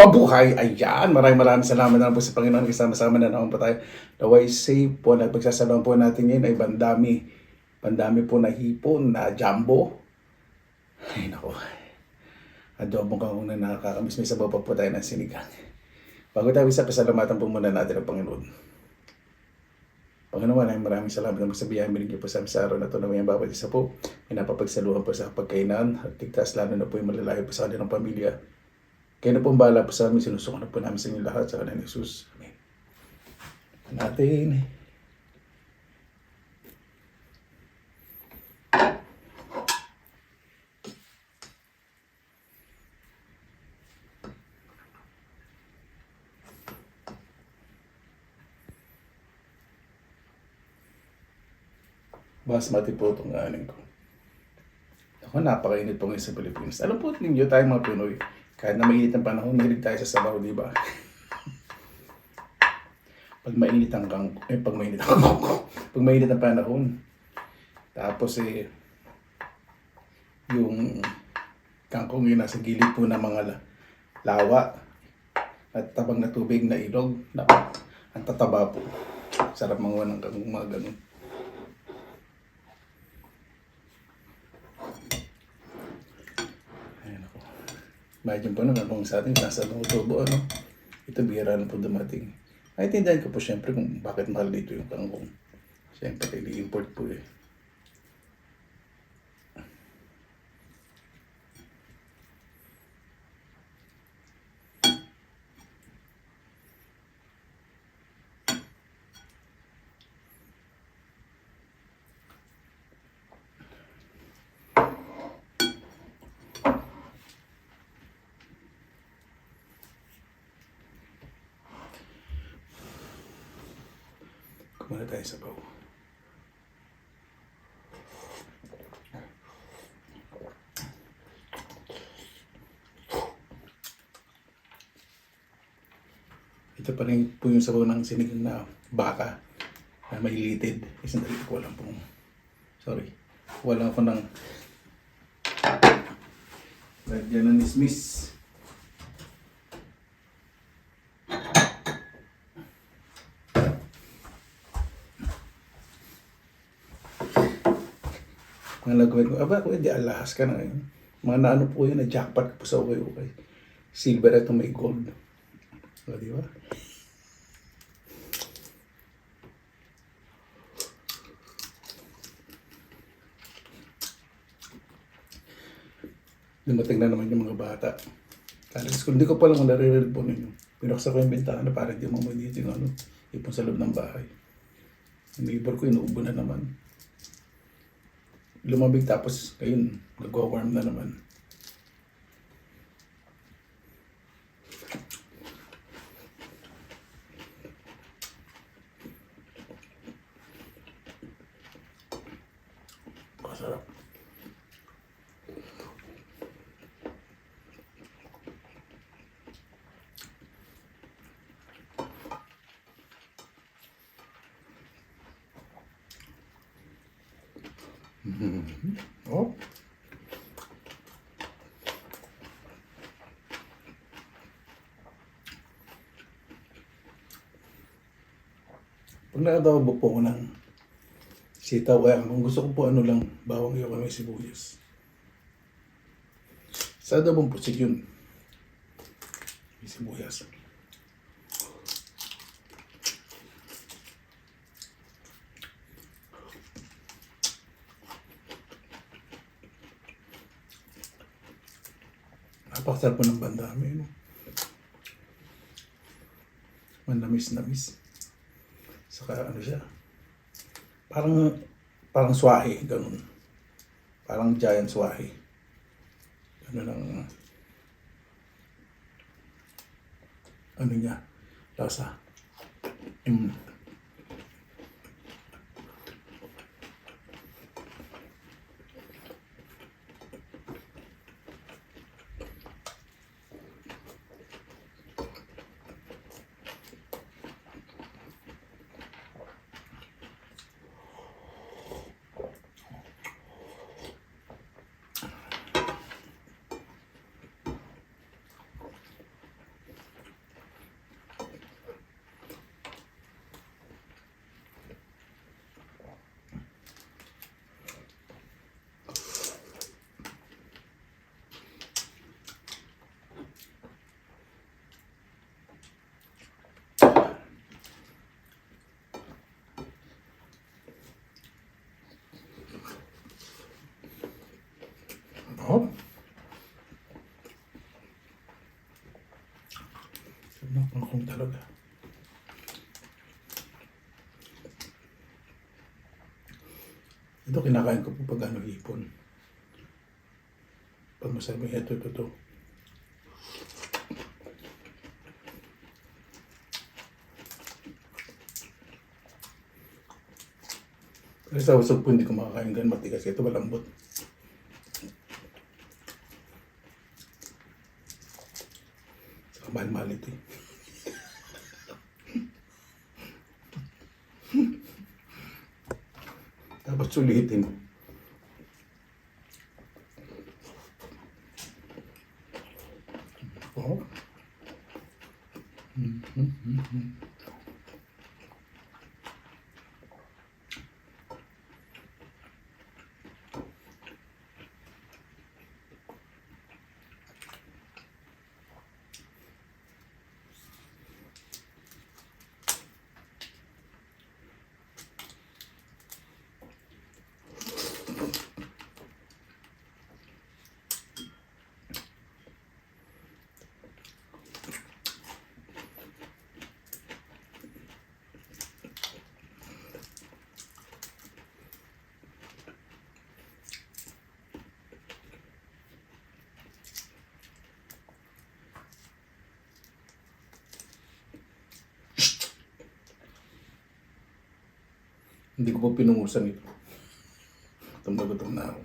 mabuhay. Ayan, maraming salamat na po sa Panginoon. Kasama-sama na naman po tayo. Naway safe po na pagsasaluhan po natin ngayon ay bandami po na hipon na jumbo. Ay nako, adobo ka una nakakamiss. May sabaw pa po tayo ng sinigang. Bago tayo isa, pasalamatan po muna natin ang Panginoon. Panginoon, ay maraming salamat na magsabihan. Binigyan po sa amin sa araw na ito na may bawat isa po. Pinapapagsaluhan po sa pagkainan at tigtas lalo na po yung malalayo po sa kanilang pamilya. Kaya na po ang bahala po sa amin. Sinusukan na po namin sa inyo lahat sa kanan ni Jesus. Amen. Natin. Basmati po itong aning ko. Ako, napakainit po ngayon sa Pilipinas. Alam po ninyo tayong mga Pinoy, kahit na mainit ang panahon, mahilig tayo sa sabaw, di ba? Pag mainit ang pag mainit ang panahon, tapos yung kangkong yun nasa gilid po ng mga lawa at tabang na tubig na ilog, ang tataba po. Sarap manguha ng kangkong mga ganun. Imagine po naman kung sa atin nasa tubo, ano? Ito bihira na po dumating. Ay, tindahan ko po syempre kung bakit mahal dito yung kangkong. Syempre, i-import po eh. Muna tayo sa bawo. Ito pa rin po yung sabaw ng sinigang na baka na may litid. Isang dali ko walang pong, sorry, walang ako ng lagyan ng nismis. Mga lagawin ko, aba ko, hindi alahas ka na ngayon. Mga naano po yun, na jackpot po sa ukay-ukay. Silver at may gold. O, di ba? Dumating na naman yung mga bata. Kalis ko, hindi ko pa lang naririnig po ninyo. Pinaksa ko yung bintana para hindi mamoy dito yung ipon sa loob ng bahay. Yung neighbor ko, inuubo na naman. Lumabig tapos ayun, nagwa-warm na naman. Masarap. Oh. Pag nakadawa po ko ng sitaw, kung gusto ko po ano lang, bawang yung may sibuyas. Sa adobong pusik yun. May sibuyas. Napakasarap po ng bandami. No? Manamis-namis. Saka ano siya. Parang swahe. Ganun. Parang giant swahe. Ano lang. Ano niya. Lasa. Ito kinakain ko po pag ano hipon. Pag masabi, ito. Kasi sa usog po hindi ko makakain gan matigas. Ito malambot. Saka mahal-mahal ito eh. Dapat sulitin. Oh. Hindi ko po pinungusan ito. Gutom na ako.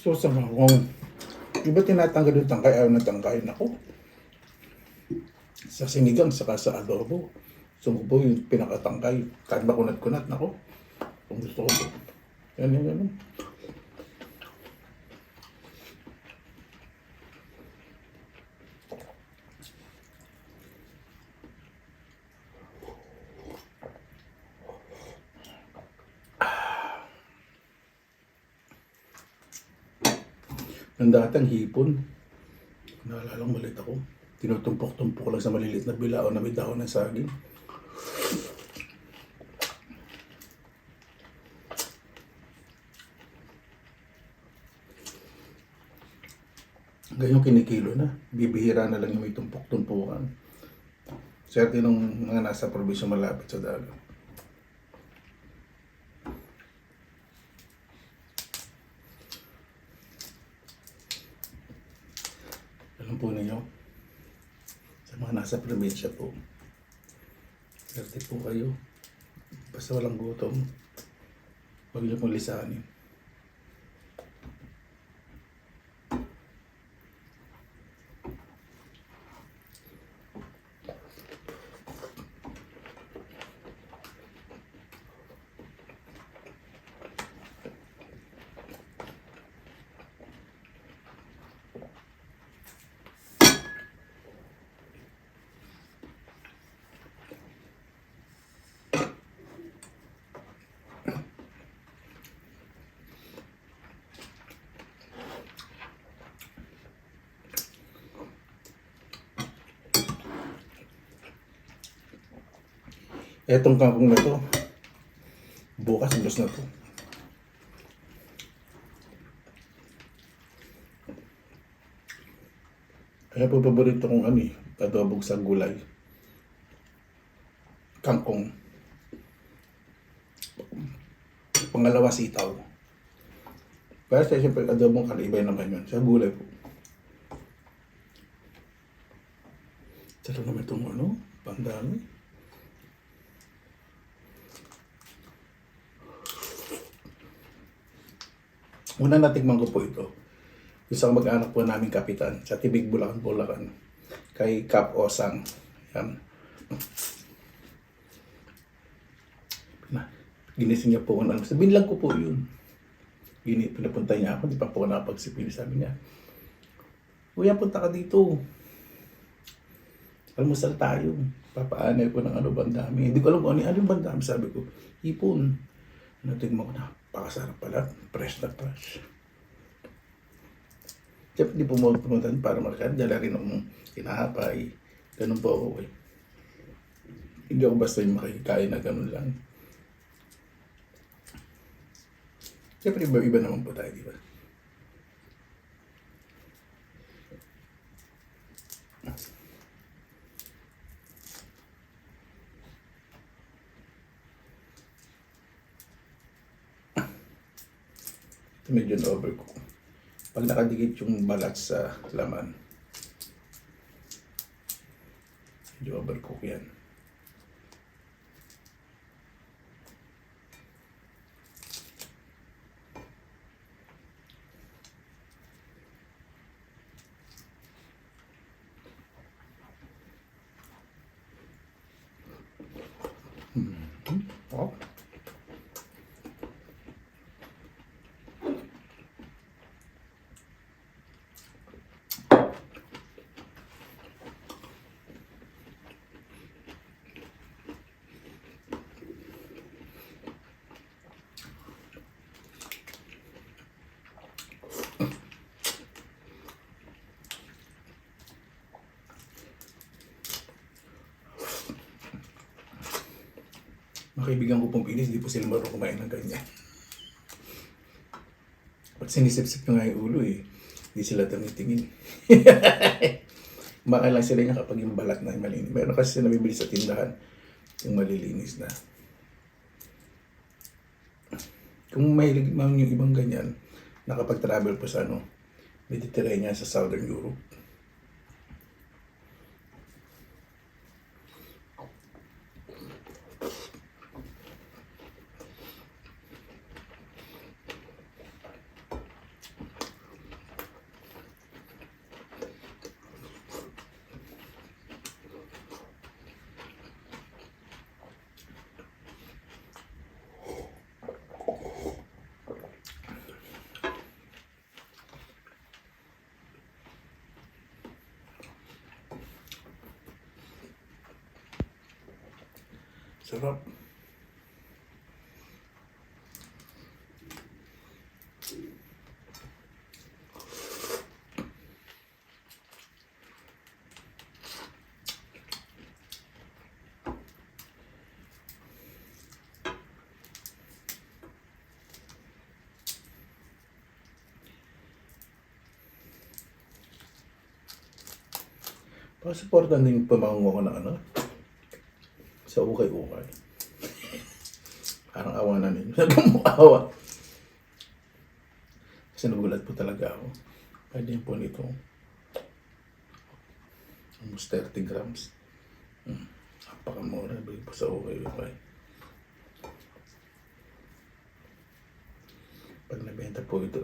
So sa kung di ba tinatanggal yung tangkay, ayaw na tangkayin ako. Sa sinigang, saka sa adobo. So po yung pinakatangkay. Kahit ba kunat-kunat, nako. Kung gusto ko po. Yan. Nang datang hipon, naalala ko malit ako. Tinutumpok-tumpok lang sa maliliit na bilao na may dahon ng saging. Ganyan kinikilo na. Bibihira na lang yung may tumpok-tumpukan. Swerte nung mga nasa probinsya malapit sa dagat. Alam po ninyo, sa mga nasa probinsya po, swerte po kayo. Basta walang gutom, huwag niyo pong lisanin. Etong kangkong na to, bukas ubos na to. Kaya po paborito kong adobog sa gulay. kangkong. Pangalawa, sitaw. Pero siyempre, adobong kalibay naman yun. Sa gulay po. Sarap naman itong pandami. Una natikman ko po ito. Isang mag-anak po namin kapitan sa Tibig, Bulacan, Bulacan. Kay Kap Osang. Yan. Ginising niya po kung ano. Sabihin lang ko po yun. Pinapunta niya ako. Di pa po napagsipili. Sabi niya, Kuya, punta ka dito. Almusal tayo. Papaanay ko ng bandami. Hindi ko alam kung ano yung bandami. Sabi ko, hipon. Natingnan ko na. Pakasarap pala. Fresh na fresh. Siyempre, di po mo pumunta para makakain. Dala rin akong kinahapay. Ganun po ako. Hindi ako basta yung makikikain na ganun lang. Siyempre, iba naman po tayo, di ba? Ito medyo na-overcook. Pag nakadikit yung balat sa laman, medyo overcook yan. Oh. Mga kaibigan ko pong Pinis, di po sila marunong kumain ng ganyan. At sinisip-sip ko nga yung ulo eh. Hindi sila tumitingin. Kumakain lang sila niya kapag yung balat na yung malinis. Meron kasi nabibili sa tindahan yung malilinis na. Kung mahilig man yung ibang ganyan, nakapag-travel po sa Mediterranean sa Southern Europe. Sarap. Pasuportan din yung pamangungo ko ng sa ukay-ukay. Parang awa na ninyo. Sabi mo awa. Kasi nagulat po talaga ako. Pwede po nito. Almost 30 grams. Napakamura. Bili po sa ukay-ukay. Pag nabenta po ito,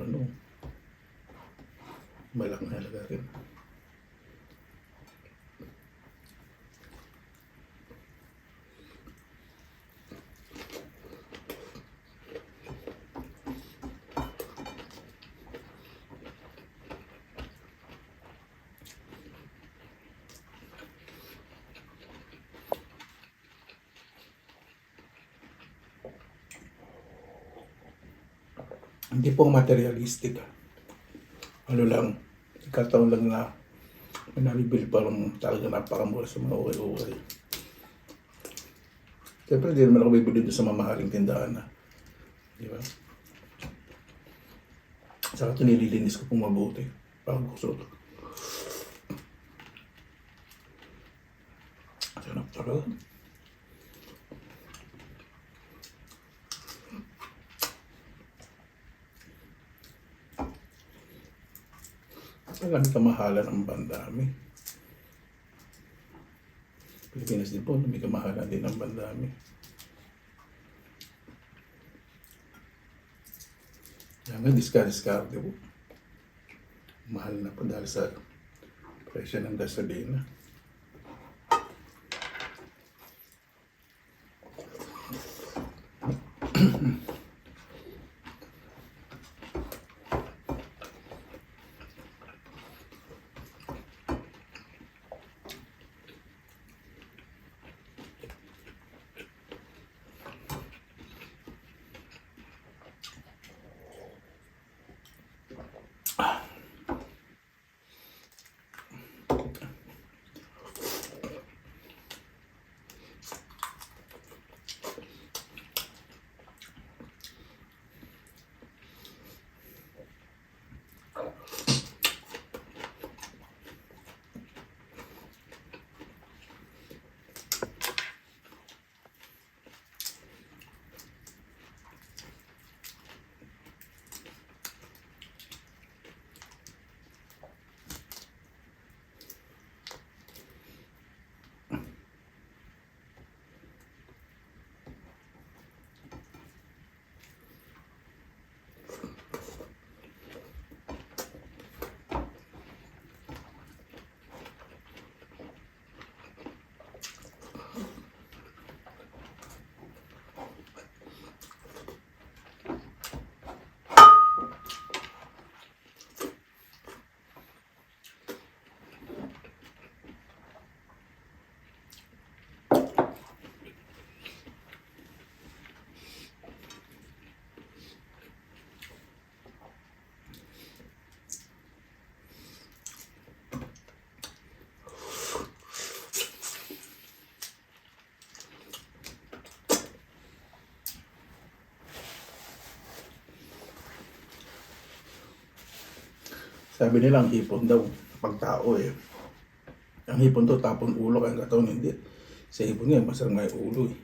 malaking halaga rin. Hindi po materialistic. Lang, ikataon lang na may nabibili parang talaga napakamura sa mga ukay-ukay. Siyempre, hindi naman ako bibili doon sa mamahaling tindahan na. Di ba? Saka ito nililinis ko pong mabuti. Bago kusot. Sarap talaga. Talagang kamahalan ang bandami. Pilipinas din po, may kamahalan din ang bandami. Hanggang diskarte po. Mahal na po dahil sa presyo ng gasolina. Sabi nila ang hipon daw, pag tao eh. Ang hipon to tapon ulo, kaya ang katawan hindi. Sa hipon nga, masarang nga yung ulo eh.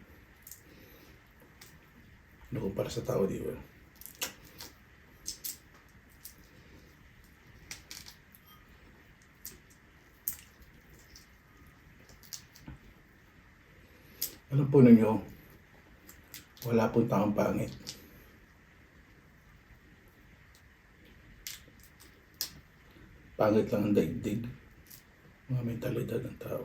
Ano para sa tao, di ba? Alam po ninyo, wala pong taong pangit. Pangit lang ang daigdig, mga mentalidad ng tao.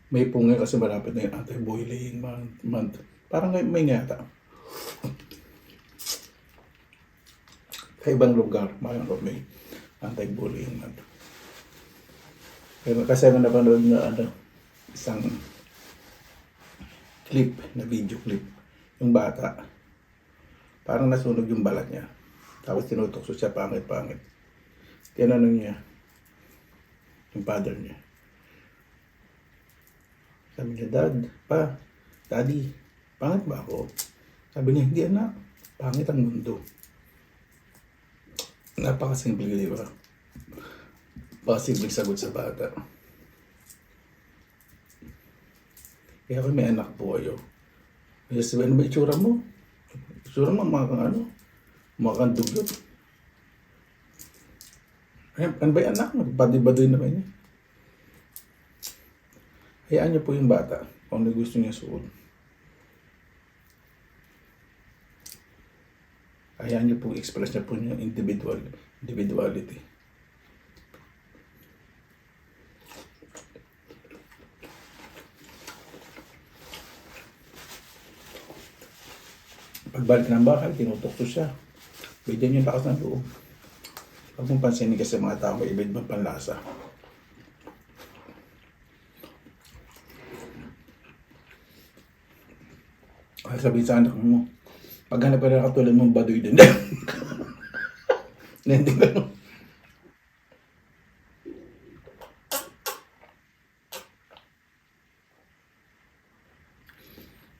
May punga kasi malapit na yung anti-bullying month. Parang may ngata. Sa ibang lugar, may anti-bullying month. Pero kasi ako napanood na isang clip, na video clip. Yung bata, parang nasunog yung balat niya. Tapos tinutokso siya, pangit-pangit. Tinanong niya, yung father niya. Sabi niya, Daddy, pangit ba ako? Sabi niya, hindi anak, pangit ang mundo. Napakasimple, di ba? Napakasimple sagot sa bata. Kaya kung may anak po kayo, sabi, ano ba itsura mo? Itsura mo, mga kang dugyot. Ano ba yung anak mo? Badi-badoy naman niya. Hayaan niyo po yung bata kung ano gusto niya suot. Hayaan niyo po express niya po yung individuality. Pagbalik ng bahay, tinutokso siya. Bigyan niyo lakas ng loob. Huwag mong pansinin kasi mga tao may iba-ibang panlasa. Ay, sabihin sa anak mo, paghanap ka na katulad mong baduy din. Hindi ba?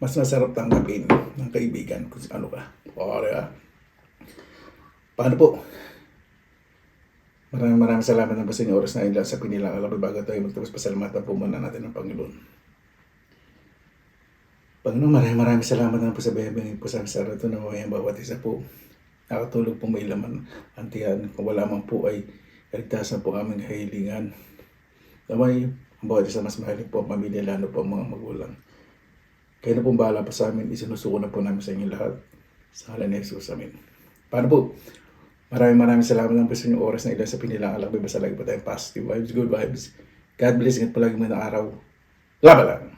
mas masarap tanggapin ng kaibigan kung ano ka. O, di ba? Paano po? Maraming salamat na po sa inyong oras na ilan sa pinilang alam. Bago tayo magtapos, pasalamatan po muna natin ng Panginoon. Panginoon, maraming salamat na po sa biyaya po sa sarado na mga bawat isa po. Nakatulog po may laman ang tiyan. Kung wala man po ay kaligtasan po aming kahilingan. Naway, ang bawat isa mas mahaling po ang pamilya, lalo po ang mga magulang. Kayo na pong bahala po sa amin. Isinusuko na po namin sa inyo lahat. Sa ngalan ni Jesus, amin. Paano po? Maraming salamat lang po sa inyong oras na ilan sa pinilang alam. Basta lagi po tayong positive vibes, good vibes. God bless. Ingat po lagi mo ng araw. Laban lang!